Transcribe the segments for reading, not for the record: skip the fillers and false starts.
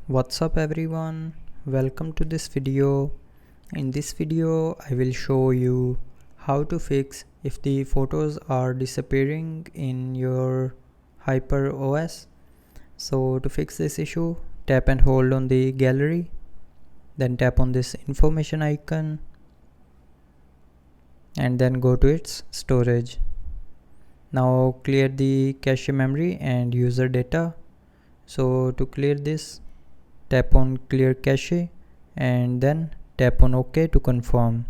What's up everyone, welcome to this video. In this video I will show you how to fix if the photos are disappearing in your hyperos. So to fix this issue, tap and hold on the gallery, then tap on this information icon and then go to its storage. Now clear the cache memory and user data. So to clear this, tap on clear cache and then tap on OK to confirm.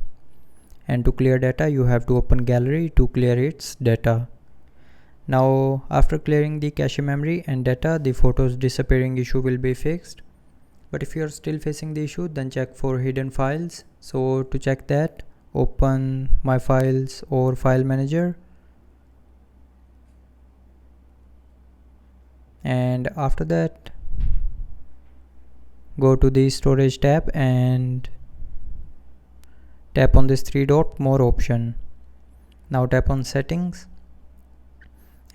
And to clear data, you have to open gallery to clear its data. Now after clearing the cache memory and data, the photos disappearing issue will be fixed. But if you are still facing the issue, then check for hidden files. So to check that, open my files or file manager, and after that go to the storage tab and tap on this three dot more option. Now tap on settings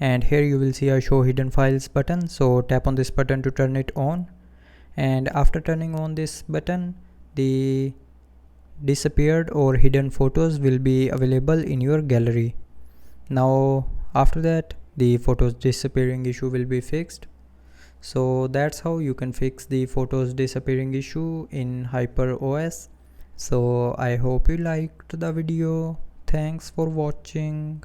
and here you will see a show hidden files button. So tap on this button to turn it on, and after turning on this button, the disappeared or hidden photos will be available in your gallery. Now after that, the photos disappearing issue will be fixed. So that's how you can fix the photos disappearing issue in hyperos. So I hope you liked the video. Thanks for watching.